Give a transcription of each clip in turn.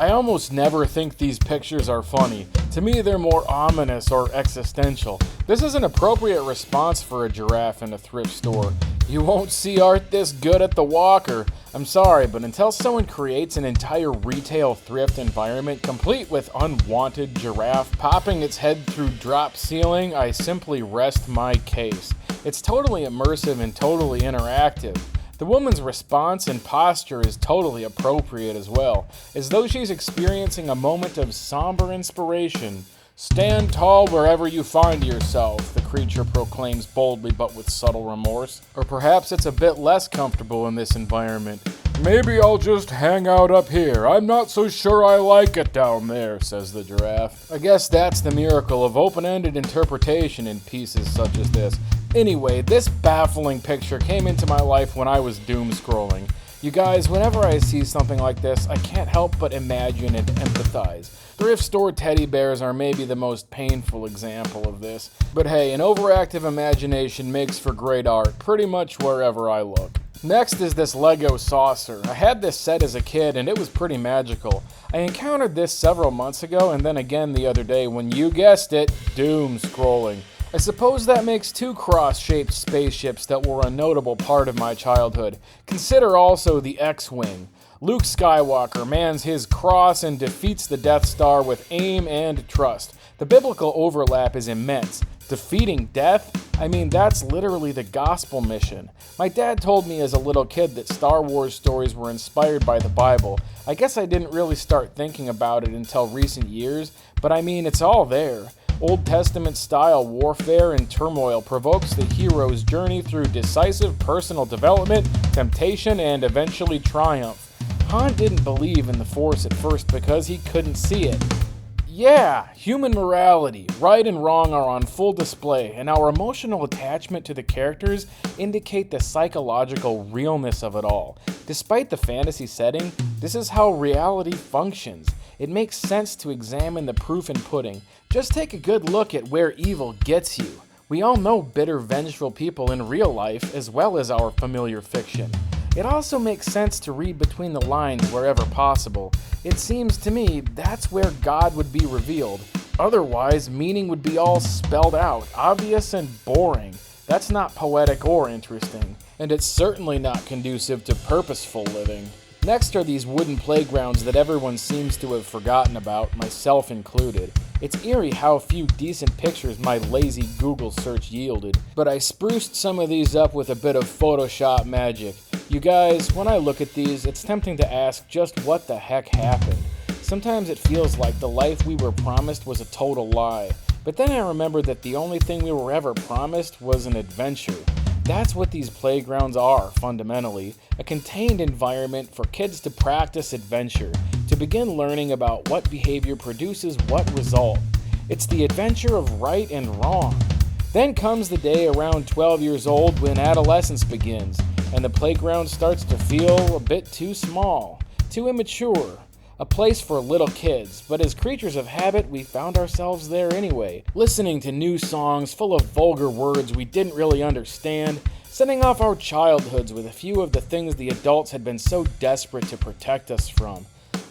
I almost never think these pictures are funny. To me, they're more ominous or existential. This is an appropriate response for a giraffe in a thrift store. You won't see art this good at the Walker. I'm sorry, but until someone creates an entire retail thrift environment complete with unwanted giraffe popping its head through drop ceiling, I simply rest my case. It's totally immersive and totally interactive. The woman's response and posture is totally appropriate as well, as though she's experiencing a moment of somber inspiration. Stand tall wherever you find yourself, the creature proclaims boldly but with subtle remorse. Or perhaps it's a bit less comfortable in this environment. Maybe I'll just hang out up here. I'm not so sure I like it down there, says the giraffe. I guess that's the miracle of open-ended interpretation in pieces such as this. Anyway, this baffling picture came into my life when I was doom scrolling. You guys, whenever I see something like this, I can't help but imagine and empathize. Thrift store teddy bears are maybe the most painful example of this. But hey, an overactive imagination makes for great art pretty much wherever I look. Next is this Lego saucer. I had this set as a kid and it was pretty magical. I encountered this several months ago and then again the other day when, you guessed it, doom scrolling. I suppose that makes two cross-shaped spaceships that were a notable part of my childhood. Consider also the X-Wing. Luke Skywalker mans his cross and defeats the Death Star with aim and trust. The biblical overlap is immense. Defeating death? I mean, that's literally the gospel mission. My dad told me as a little kid that Star Wars stories were inspired by the Bible. I guess I didn't really start thinking about it until recent years, but I mean, it's all there. Old Testament-style warfare and turmoil provokes the hero's journey through decisive personal development, temptation, and eventually triumph. Han didn't believe in the Force at first because he couldn't see it. Yeah, human morality, right and wrong are on full display, and our emotional attachment to the characters indicate the psychological realness of it all. Despite the fantasy setting, this is how reality functions. It makes sense to examine the proof in pudding. Just take a good look at where evil gets you. We all know bitter, vengeful people in real life as well as our familiar fiction. It also makes sense to read between the lines wherever possible. It seems to me that's where God would be revealed. Otherwise, meaning would be all spelled out, obvious and boring. That's not poetic or interesting, and it's certainly not conducive to purposeful living. Next are these wooden playgrounds that everyone seems to have forgotten about, myself included. It's eerie how few decent pictures my lazy Google search yielded, but I spruced some of these up with a bit of Photoshop magic. You guys, when I look at these, it's tempting to ask just what the heck happened. Sometimes it feels like the life we were promised was a total lie, but then I remember that the only thing we were ever promised was an adventure. That's what these playgrounds are, fundamentally, a contained environment for kids to practice adventure, to begin learning about what behavior produces what result. It's the adventure of right and wrong. Then comes the day around 12 years old when adolescence begins, and the playground starts to feel a bit too small, too immature. A place for little kids, but as creatures of habit, we found ourselves there anyway, listening to new songs full of vulgar words we didn't really understand, setting off our childhoods with a few of the things the adults had been so desperate to protect us from.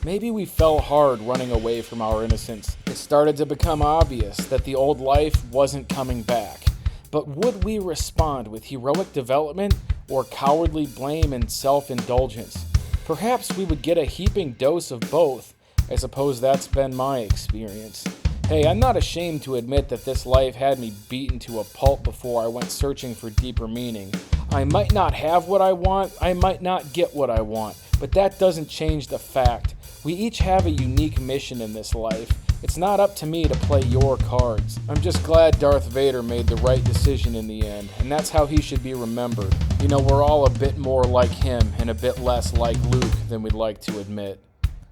Maybe we fell hard running away from our innocence. It started to become obvious that the old life wasn't coming back. But would we respond with heroic development or cowardly blame and self-indulgence? Perhaps we would get a heaping dose of both. I suppose that's been my experience. Hey, I'm not ashamed to admit that this life had me beaten to a pulp before I went searching for deeper meaning. I might not have what I want, I might not get what I want, but that doesn't change the fact. We each have a unique mission in this life. It's not up to me to play your cards. I'm just glad Darth Vader made the right decision in the end, and that's how he should be remembered. You know, we're all a bit more like him and a bit less like Luke than we'd like to admit.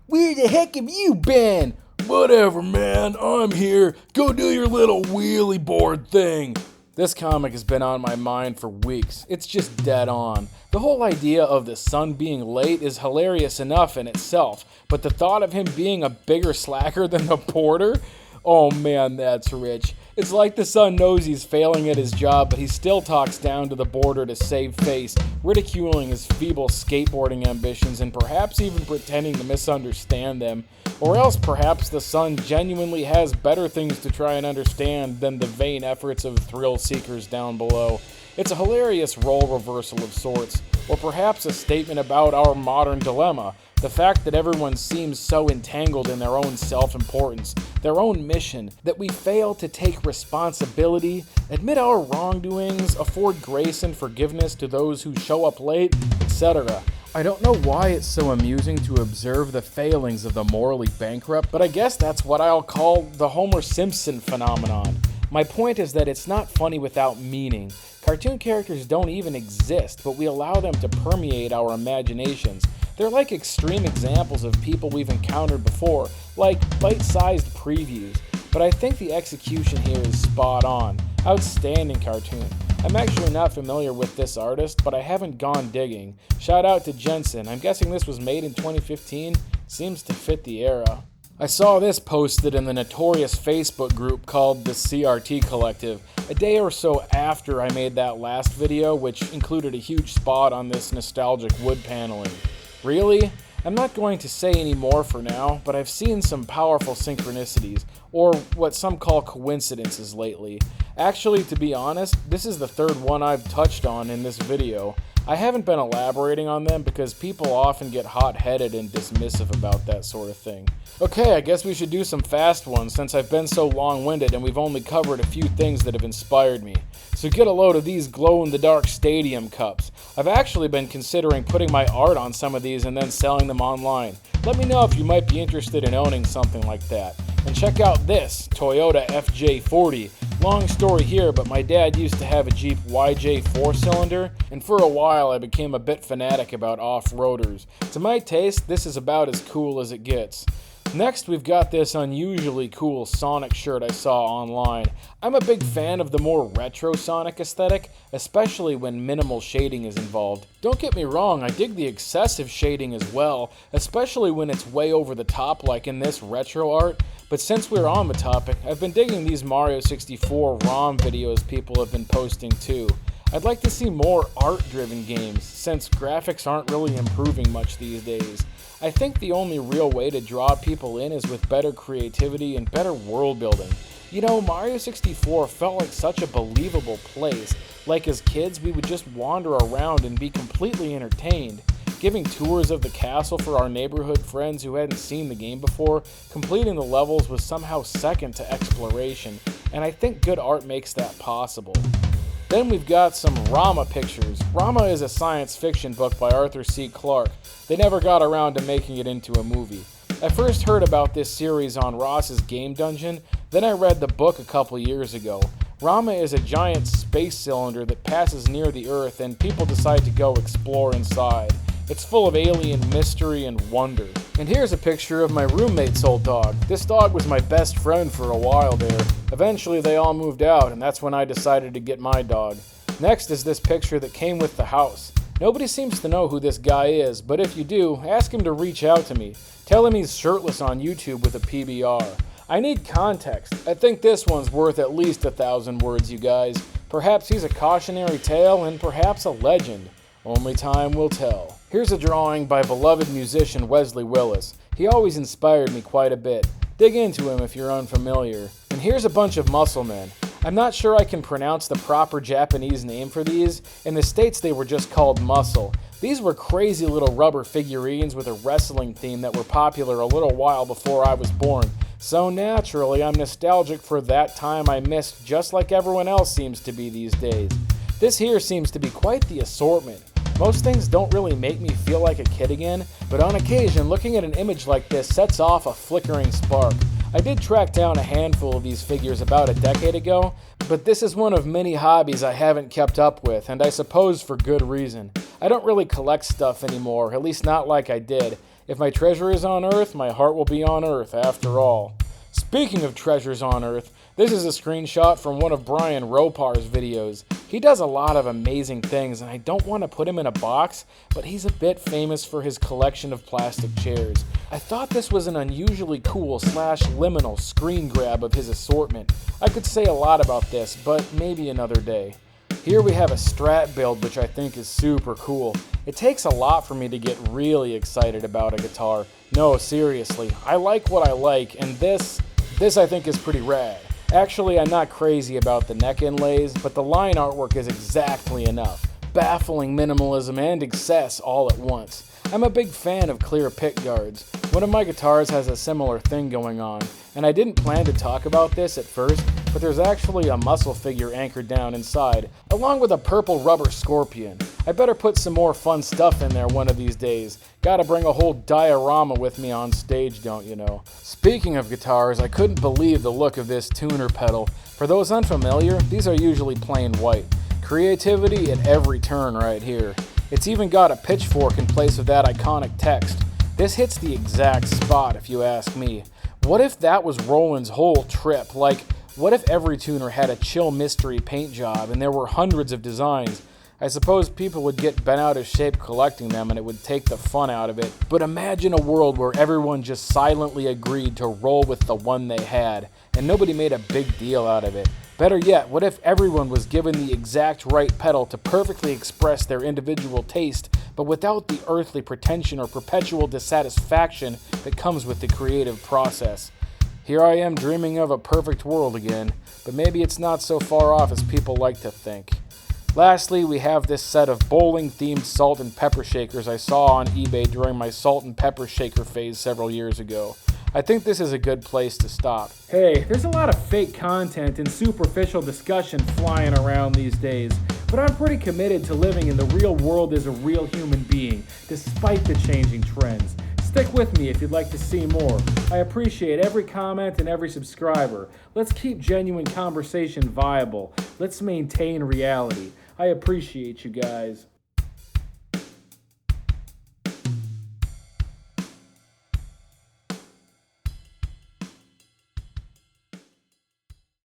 Where the heck have you been? Whatever, man. I'm here. Go do your little wheelie board thing. This comic has been on my mind for weeks. It's just dead on. The whole idea of the son being late is hilarious enough in itself, but the thought of him being a bigger slacker than the porter? Oh man, that's rich. It's like the son knows he's failing at his job, but he still talks down to the boarder to save face, ridiculing his feeble skateboarding ambitions and perhaps even pretending to misunderstand them. Or else perhaps the son genuinely has better things to try and understand than the vain efforts of thrill seekers down below. It's a hilarious role reversal of sorts, or perhaps a statement about our modern dilemma. The fact that everyone seems so entangled in their own self-importance, their own mission, that we fail to take responsibility, admit our wrongdoings, afford grace and forgiveness to those who show up late, etc. I don't know why it's so amusing to observe the failings of the morally bankrupt, but I guess that's what I'll call the Homer Simpson phenomenon. My point is that it's not funny without meaning. Cartoon characters don't even exist, but we allow them to permeate our imaginations. They're like extreme examples of people we've encountered before, like bite-sized previews. But I think the execution here is spot on. Outstanding cartoon. I'm actually not familiar with this artist, but I haven't gone digging. Shout out to Jensen. I'm guessing this was made in 2015. Seems to fit the era. I saw this posted in the notorious Facebook group called the CRT Collective a day or so after I made that last video, which included a huge spot on this nostalgic wood paneling. Really? I'm not going to say any more for now, but I've seen some powerful synchronicities, or what some call coincidences lately. Actually, to be honest, this is the third one I've touched on in this video. I haven't been elaborating on them because people often get hot-headed and dismissive about that sort of thing. Okay, I guess we should do some fast ones since I've been so long-winded and we've only covered a few things that have inspired me. So get a load of these glow-in-the-dark stadium cups. I've actually been considering putting my art on some of these and then selling them online. Let me know if you might be interested in owning something like that. And check out this Toyota FJ40. Long story here, but my dad used to have a Jeep YJ 4-cylinder, and for a while I became a bit fanatic about off-roaders. To my taste, this is about as cool as it gets. Next, we've got this unusually cool Sonic shirt I saw online. I'm a big fan of the more retro Sonic aesthetic, especially when minimal shading is involved. Don't get me wrong, I dig the excessive shading as well, especially when it's way over the top like in this retro art. But since we're on the topic, I've been digging these Mario 64 ROM videos people have been posting too. I'd like to see more art-driven games, since graphics aren't really improving much these days. I think the only real way to draw people in is with better creativity and better world building. You know, Mario 64 felt like such a believable place. Like as kids, we would just wander around and be completely entertained. Giving tours of the castle for our neighborhood friends who hadn't seen the game before, completing the levels was somehow second to exploration, and I think good art makes that possible. Then we've got some Rama pictures. Rama is a science fiction book by Arthur C. Clarke. They never got around to making it into a movie. I first heard about this series on Ross's Game Dungeon, then I read the book a couple years ago. Rama is a giant space cylinder that passes near the Earth and people decide to go explore inside. It's full of alien mystery and wonder. And here's a picture of my roommate's old dog. This dog was my best friend for a while there. Eventually they all moved out and that's when I decided to get my dog. Next is this picture that came with the house. Nobody seems to know who this guy is, but if you do, ask him to reach out to me. Tell him he's shirtless on YouTube with a PBR. I need context. I think this one's worth at least 1,000 words, you guys. Perhaps he's a cautionary tale and perhaps a legend. Only time will tell. Here's a drawing by beloved musician Wesley Willis. He always inspired me quite a bit. Dig into him if you're unfamiliar. And here's a bunch of muscle men. I'm not sure I can pronounce the proper Japanese name for these. In the States they were just called muscle. These were crazy little rubber figurines with a wrestling theme that were popular a little while before I was born. So naturally, I'm nostalgic for that time I missed, just like everyone else seems to be these days. This here seems to be quite the assortment. Most things don't really make me feel like a kid again, but on occasion, looking at an image like this sets off a flickering spark. I did track down a handful of these figures about a decade ago, but this is one of many hobbies I haven't kept up with, and I suppose for good reason. I don't really collect stuff anymore, at least not like I did. If my treasure is on Earth, my heart will be on Earth after all. Speaking of treasures on Earth, this is a screenshot from one of Brian Ropar's videos. He does a lot of amazing things, and I don't want to put him in a box, but he's a bit famous for his collection of plastic chairs. I thought this was an unusually cool / liminal screen grab of his assortment. I could say a lot about this, but maybe another day. Here we have a Strat build, which I think is super cool. It takes a lot for me to get really excited about a guitar. No, seriously, I like what I like, and this I think is pretty rad. Actually, I'm not crazy about the neck inlays, but the line artwork is exactly enough. Baffling minimalism and excess all at once. I'm a big fan of clear pick guards. One of my guitars has a similar thing going on, and I didn't plan to talk about this at first, but there's actually a muscle figure anchored down inside, along with a purple rubber scorpion. I better put some more fun stuff in there one of these days. Gotta bring a whole diorama with me on stage, don't you know? Speaking of guitars, I couldn't believe the look of this tuner pedal. For those unfamiliar, these are usually plain white. Creativity at every turn right here. It's even got a pitchfork in place of that iconic text. This hits the exact spot if you ask me. What if that was Roland's whole trip? Like, what if every tuner had a chill mystery paint job and there were hundreds of designs? I suppose people would get bent out of shape collecting them and it would take the fun out of it. But imagine a world where everyone just silently agreed to roll with the one they had, and nobody made a big deal out of it. Better yet, what if everyone was given the exact right pedal to perfectly express their individual taste, but without the earthly pretension or perpetual dissatisfaction that comes with the creative process? Here I am dreaming of a perfect world again, but maybe it's not so far off as people like to think. Lastly, we have this set of bowling-themed salt and pepper shakers I saw on eBay during my salt and pepper shaker phase several years ago. I think this is a good place to stop. Hey, there's a lot of fake content and superficial discussion flying around these days, but I'm pretty committed to living in the real world as a real human being, despite the changing trends. Stick with me if you'd like to see more. I appreciate every comment and every subscriber. Let's keep genuine conversation viable. Let's maintain reality. I appreciate you guys.